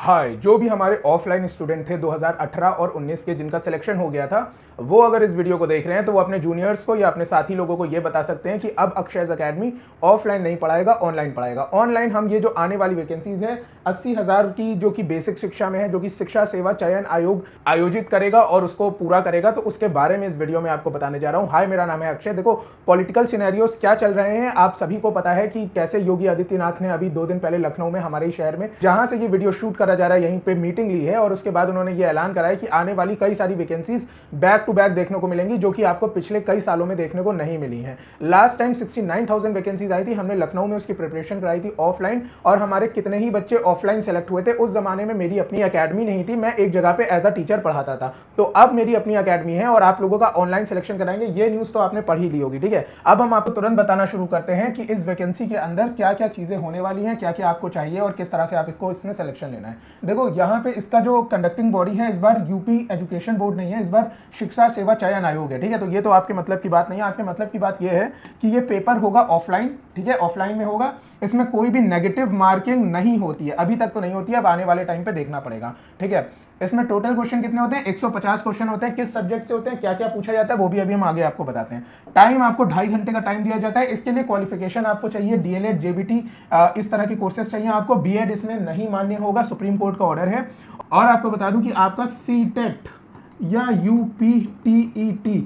हाय, जो भी हमारे ऑफलाइन स्टूडेंट थे 2018 और 19 के जिनका सिलेक्शन हो गया था, वो अगर इस वीडियो को देख रहे हैं तो वो अपने जूनियर्स को या अपने साथी लोगों को ये बता सकते हैं कि अब अक्षयज अकेडमी ऑफलाइन नहीं पढ़ाएगा, ऑनलाइन पढ़ाएगा। ऑनलाइन हम ये जो आने वाली वैकेंसीज है 80,000 की जो कि बेसिक शिक्षा में है, जो कि शिक्षा सेवा चयन आयोग आयोजित करेगा और उसको पूरा करेगा, तो उसके बारे में इस वीडियो में आपको बताने जा रहा हूँ। हाय, मेरा नाम है अक्षय। देखो, पॉलिटिकल सिनेरियोस क्या चल रहे हैं आप सभी को पता है कि कैसे योगी आदित्यनाथ ने अभी 2 दिन पहले लखनऊ में, हमारे ही शहर में जहां से ये वीडियो शूट करा जा रहा है, यहीं पे मीटिंग ली है और उसके बाद उन्होंने ये ऐलान करा है कि आने वाली कई सारी वैकेंसीज बैक टू बैक देखने को मिलेंगी, जो कि आपको पिछले कई सालों में देखने को नहीं मिली हैं। लास्ट टाइम 69,000 वैकेंसीज आई थी, हमने लखनऊ में उसकी प्रिपरेशन कराई थी ऑफलाइन, और हमारे कितने ही बच्चे ऑफलाइन सेलेक्ट हुए थे। उस जमाने में मेरी अपनी अकेडमी नहीं थी, मैं एक जगह पे एज अ टीचर पढ़ाता था। तो अब मेरी अपनी अकेडमी है और आप लोगों का ऑनलाइन सिलेक्शन कराएंगे। ये न्यूज तो आपने पढ़ ही ली होगी, ठीक है। अब हम आपको तुरंत बताना शुरू करते हैं कि इस वैकेंसी के अंदर क्या क्या चीजें होने वाली हैं, क्या क्या आपको चाहिए और किस तरह से आप इसको इसमें सिलेक्शन लेना है। देखो, यहाँ पे इसका जो कंडक्टिंग बॉडी है, इस बार यूपी एजुकेशन बोर्ड नहीं है, इस बार शिक्षा सेवा चयन आयोग है, ठीक है। तो ये तो आपके मतलब की बात नहीं है। आपके मतलब की बात ये है कि ये पेपर होगा ऑफलाइन, ठीक है, ऑफलाइन में होगा। इसमें कोई भी नेगेटिव मार्किंग नहीं होती है, अभी तक तो नहीं होती है, अब आने वाले टाइम पे देखना पड़ेगा, ठीक है। इसमें टोटल क्वेश्चन कितने होते हैं? 150 क्वेश्चन होते हैं। किस सब्जेक्ट से होते हैं, क्या क्या पूछा जाता है, वो भी अभी हम आगे आपको बताते हैं। टाइम आपको 2.5 घंटे का टाइम दिया जाता है। इसके लिए क्वालिफिकेशन आपको चाहिए डीएलएड, जेबीटी, इस तरह की कोर्सेज चाहिए आपको। बीएड इसमें नहीं मान्य होगा, सुप्रीम कोर्ट का ऑर्डर है। और आपको बता दूं कि आपका सीटेट या यूपीटीईटी,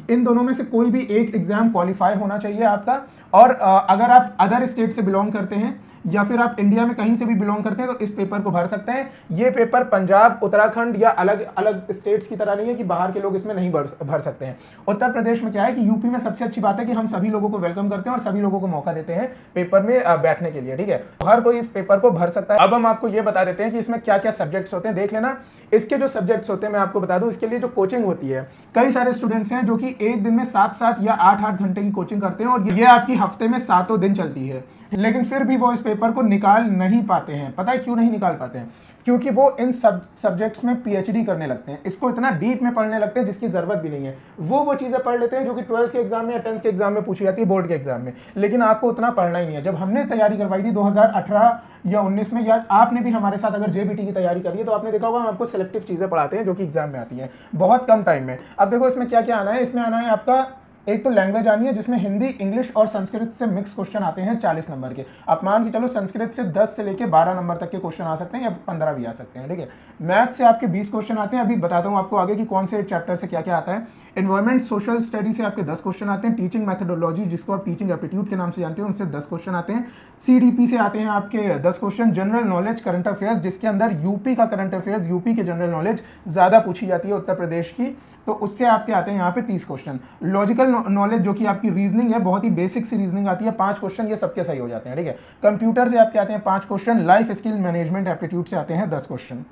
इन दोनों में से कोई भी एक एग्जाम क्वालिफाई होना चाहिए आपका। और अगर आप अदर स्टेट से बिलोंग करते हैं या फिर आप इंडिया में कहीं से भी बिलोंग करते हैं तो इस पेपर को भर सकते हैं। ये पेपर पंजाब, उत्तराखंड या अलग अलग स्टेट्स की तरह नहीं है कि बाहर के लोग इसमें नहीं भर सकते हैं। उत्तर प्रदेश में क्या है कि यूपी में सबसे अच्छी बात है कि हम सभी लोगों को वेलकम करते हैं और सभी लोगों को मौका देते हैं पेपर में बैठने के लिए, ठीक है। हर कोई इस पेपर को भर सकता है। अब हम आपको ये बता देते हैं कि इसमें क्या क्या सब्जेक्ट्स होते हैं, देख लेना। इसके जो सब्जेक्ट्स होते हैं मैं आपको बता दूं, इसके लिए जो कोचिंग होती है, कई सारे स्टूडेंट्स हैं जो कि एक दिन में 7-7 या 8-8 घंटे की कोचिंग करते हैं और ये आपकी हफ्ते में 7 दिन चलती है, लेकिन फिर भी वो इस पेपर को निकाल नहीं पाते हैं। पता है क्यों नहीं निकाल पाते हैं? क्योंकि वो इन सब सब्जेक्ट्स में पीएचडी करने लगते हैं, इसको इतना डीप में पढ़ने लगते हैं जिसकी जरूरत भी नहीं है। वो चीजें पढ़ लेते हैं जो कि 12th के एग्जाम में या 10th के एग्जाम में पूछी जाती है, बोर्ड के एग्जाम में, लेकिन आपको उतना पढ़ना ही नहीं है। जब हमने तैयारी करवाई थी 2018 या 19 में, या आपने भी हमारे साथ अगर जेबीटी की तैयारी करी है तो आपने देखा होगा हम आपको सिलेक्टिव चीजें पढ़ाते हैं जो कि एग्जाम में आती है बहुत कम टाइम में। अब देखो, इसमें क्या क्या आना है। इसमें आना है आपका, एक तो लैंग्वेज आनी है जिसमें हिंदी, इंग्लिश और संस्कृत से मिक्स क्वेश्चन आते हैं 40 नंबर के। आप मान के चलो संस्कृत से 10 से लेके 12 नंबर तक के क्वेश्चन आ सकते हैं या 15 भी आ सकते हैं, ठीक है। मैथ से आपके 20 क्वेश्चन आते हैं। अभी बताता हूं आपको आगे कि कौन से चैप्टर से क्या क्या आता है। एनवायरमेंट सोशल स्टडी से आपके 10 क्वेश्चन आते हैं। टीचिंग मेथोडोलॉजी, जिसको आप टीचिंग एप्टीट्यूड के नाम से जानते हैं, उनसे 10 क्वेश्चन आते हैं। सीडीपी से आते हैं आपके 10 question. General knowledge, current affairs, जिसके अंदर यूपी का करंट अफेयर्स, यूपी के जनरल नॉलेज ज्यादा पूछी जाती है उत्तर प्रदेश की, तो उससे आपके आते हैं यहाँ पे 30 क्वेश्चन। लॉजिकल नॉलेज, जो कि आपकी रीजनिंग है, बहुत ही बेसिक सी रीजनिंग आती है, 5 क्वेश्चन, ये सबके सही हो जाते हैं, ठीक है। कंप्यूटर से आपके आते हैं 5 question. Life skill management aptitude से आते हैं 10 क्वेश्चन।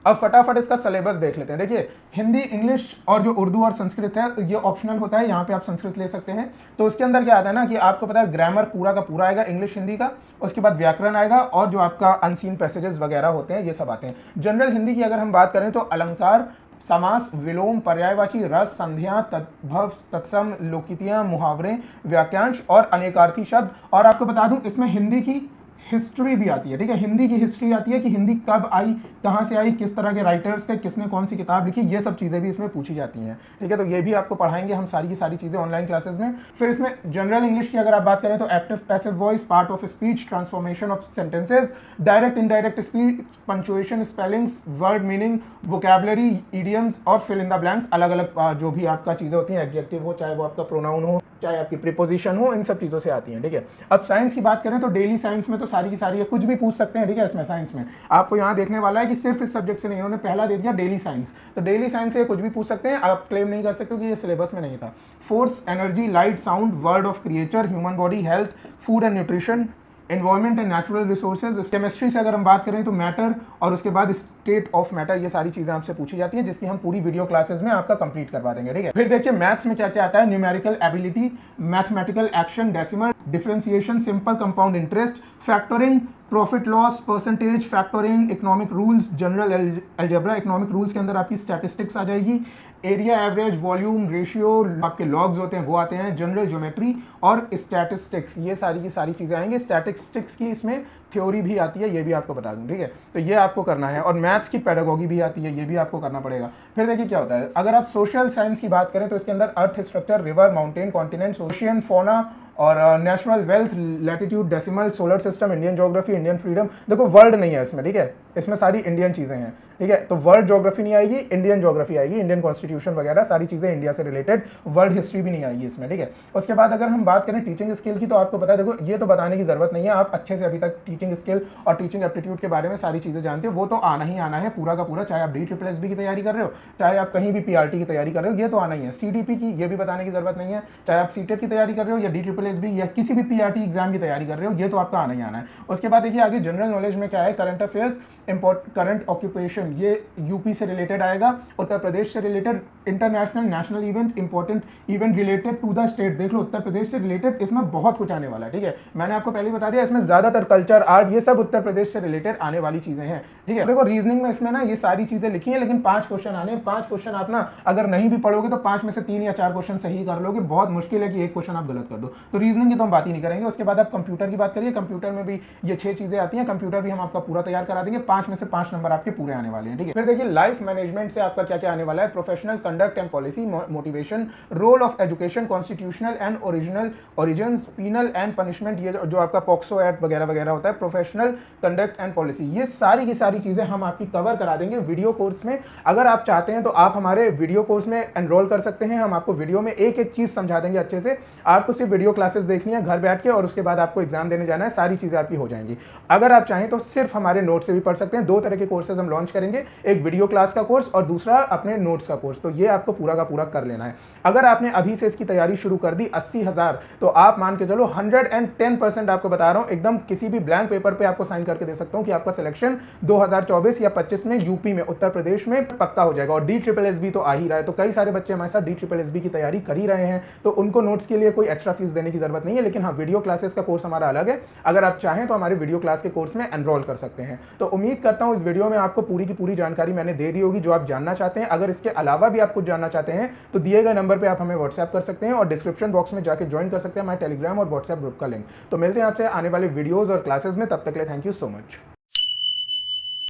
अब फटाफट इसका सिलेबस देख लेते हैं। देखिए, हिंदी, इंग्लिश और जो उर्दू और संस्कृत है ये ऑप्शनल होता है, यहाँ पे आप संस्कृत ले सकते हैं। तो उसके अंदर क्या आता है ना कि आपको पता है ग्रामर पूरा का पूरा आएगा इंग्लिश हिंदी का, उसके बाद व्याकरण आएगा और जो आपका अनसीन पैसेजेस वगैरह होते हैं ये सब आते हैं। जनरल हिंदी की अगर हम बात करें तो अलंकार, समास, विलोम, पर्यायवाची, रस, संध्या, तद्भव, तत्सम, लोकितियां, मुहावरे, वाक्यांश और अनेकार्थी शब्द। और आपको बता दूं इसमें हिंदी की हिस्ट्री भी आती है, ठीक है। हिंदी की हिस्ट्री आती है कि हिंदी कब आई, कहाँ से आई, किस तरह के राइटर्स थे, किसने कौन सी किताब लिखी, ये सब चीज़ें भी इसमें पूछी जाती हैं, ठीक है। तो ये भी आपको पढ़ाएंगे हम सारी की सारी चीज़ें ऑनलाइन क्लासेस में। फिर इसमें जनरल इंग्लिश की अगर आप बात करें तो active passive voice, part of speech, transformation of sentences, direct indirect speech, punctuation, spellings, word meaning, vocabulary, idioms और फिल इन द ब्लैंक्स, अलग अलग जो भी आपका चीज़ें होती हैं, एडजेक्टिव हो, चाहे वो आपका प्रोनाउन हो, चाहे आपकी प्रीपोजिशन हो, इन सब चीज़ों से आती हैं, ठीक है। अब साइंस की बात करें तो डेली साइंस में तो सारी की सारी है, कुछ भी पूछ सकते हैं, ठीक है। इसमें साइंस में आपको यहाँ देखने वाला है कि सिर्फ इस सब्जेक्ट से नहीं, इन्होंने पहला दे दिया डेली साइंस, तो डेली साइंस से कुछ भी पूछ सकते हैं, आप क्लेम नहीं कर सकते कि ये सिलेबस में नहीं था। Force, energy, light, sound, word of creature, human body, health, food and nutrition, environment and natural resources. Chemistry से अगर हम बात करें तो मैटर और उसके बाद स्टेट ऑफ मैटर, ये सारी चीजें आपसे पूछी जाती हैं जिसकी हम पूरी वीडियो क्लासेस में आपका कंप्लीट करवा देंगे, ठीक है। फिर देखिए मैथ्स में क्या क्या आता है। Numerical ability, mathematical action, decimal, differentiation, simple compound interest, factoring, profit loss, percentage, factoring, economic rules, general algebra. Economic rules के अंदर आपकी स्टैटिस्टिक्स आ जाएगी, एरिया, एवरेज, वॉल्यूम, रेशियो, आपके लॉग्स होते हैं वो आते हैं, जनरल ज्योमेट्री और स्टैटिस्टिक्स, ये सारी की सारी चीज़ें आएंगी। स्टैटिस्टिक्स की इसमें थ्योरी भी आती है, ये भी आपको बता दूं, ठीक है। तो ये आपको करना है, और मैथ्स की पेडागोगी भी आती है, ये भी आपको करना पड़ेगा। फिर देखिए क्या होता है, अगर आप सोशल साइंस की बात करें तो इसके अंदर earth structure, river, mountain, continents, ocean, fauna और national wealth, latitude, decimal, solar system, Indian geography, Indian freedom. देखो वर्ल्ड नहीं है इसमें, ठीक है, इसमें सारी इंडियन चीज़ें हैं, ठीक है। तो वर्ल्ड ज्योग्राफी नहीं आएगी, इंडियन ज्योग्राफी आएगी, इंडियन कॉन्स्टिट्यूशन वगैरह सारी चीज़ें इंडिया से रिलेटेड, वर्ल्ड हिस्ट्री भी नहीं आएगी इसमें, ठीक है। उसके बाद अगर हम बात करें टीचिंग स्किल की, तो आपको पता है, देखो ये तो बताने की जरूरत नहीं है, आप अच्छे से अभी तक टीचिंग स्किल और टीचिंग एप्टीट्यूड के बारे में सारी चीज़ें जानते हो, वो तो आना ही आना है पूरा का पूरा, चाहे आप DSSB की तैयारी कर रहे हो, चाहे आप कहीं भी PRT की तैयारी कर रहे हो, ये तो आना ही है। CDP की ये भी बताने की जरूरत नहीं है, चाहे आप CTET की तैयारी कर रहे हो या DSSB या किसी भी PRT एग्जाम की तैयारी कर रहे हो, ये तो आपका आना ही आना है। उसके बाद देखिए आगे जनरल नॉलेज में क्या है, करंट अफेयर्स, करंट ऑक्यूपेशन, ये यूपी से रिलेटेड आएगा, उत्तर प्रदेश से related, international, national event, important event related to the state. देख लो उत्तर प्रदेश से रिलेटेड इसमें बहुत कुछ आने वाला है, ठीक है। मैंने आपको पहले ही बता दिया, इसमें ज्यादातर कल्चर, आर्ट, ये सब उत्तर प्रदेश से रिलेटेड आने वाली चीजें हैं, ठीक है। देखो रीजनिंग में इसमें ना ये सारी चीजें लिखी हैं, लेकिन 5 क्वेश्चन आने, 5 क्वेश्चन आप ना अगर नहीं भी पढ़ोगे तो 5 में से 3 या 4 क्वेश्चन सही कर लोगे, बहुत मुश्किल है कि एक क्वेश्चन आप गलत कर दो। तो रीजनिंग की तो हम बात ही नहीं करेंगे। उसके बाद आप कंप्यूटर की बात करिए, कंप्यूटर में भी ये 6 चीजें आती हैं, कंप्यूटर भी हम आपका पूरा तैयार करा देंगे, 5 में से 5 नंबर आपके पूरे आने वाले हैं, ठीक है। फिर देखिए लाइफ मैनेजमेंट से आपका क्या क्या आने वाला है, professional conduct and policy, motivation, role of education, constitutional and origins, penal and punishment, ये जो आपका पॉक्सो एक्ट वगैरह वगैरह होता है, प्रोफेशनल कंडक्ट एंड पॉलिसी, ये सारी की सारी चीजें हम आपकी कवर करा देंगे वीडियो कोर्स में। अगर आप चाहते हैं तो आप हमारे वीडियो कोर्स में एनरोल कर सकते हैं, हम आपको वीडियो में एक एक चीज समझा देंगे अच्छे से, आपको सिर्फ वीडियो क्लासेस देखनी है घर बैठ के, और उसके बाद आपको एग्जाम देने जाना है, सारी चीजें आपकी हो जाएंगी। अगर आप चाहें तो सिर्फ हमारे नोट से भी पढ़ सकते हैं। 2 तरह के कोर्सेज हम लॉन्च करेंगे, एक वीडियो क्लास का कोर्स और दूसरा अपने नोट्स का कोर्स, तो ये आपको पूरा का पूरा कर लेना है। अगर आपने अभी से इसकी तैयारी शुरू कर दी 80,000, तो आप मान के चलो 110% आपको बता रहा हूं, एकदम किसी भी ब्लैंक पेपर पे आपको साइन करके दे सकता हूं कि आपका सिलेक्शन 2024 या 25 में यूपी में, उत्तर प्रदेश में पक्का हो जाएगा। और DSSB तो आ ही रहा है, तो कई सारे बच्चे हमारे साथ DSSB की तैयारी कर ही रहे हैं, तो उनको नोट्स के लिए कोई एक्स्ट्रा फीस देने की जरूरत नहीं है। लेकिन हाँ, वीडियो क्लासेस का कोर्स हमारा अलग है, अगर आप चाहें तो हमारे वीडियो क्लास के कोर्स में एनरोल कर सकते हैं। तो उम्मीद करता हूं इस वीडियो में आपको पूरी की पूरी जानकारी मैंने दे दी होगी जो आप जानना चाहते हैं। अगर इसके अलावा भी आप कुछ जानना चाहते हैं तो दिए गए नंबर पे आप हमें व्हाट्सएप कर सकते हैं, और डिस्क्रिप्शन बॉक्स में जाकर ज्वाइन कर सकते हैं हमारे टेलीग्राम और व्हाट्सएप ग्रुप का लिंक। तो मिलते हैं आपसे आने वाले वीडियोस और क्लासेस में, तब तक के लिए थैंक यू सो मच।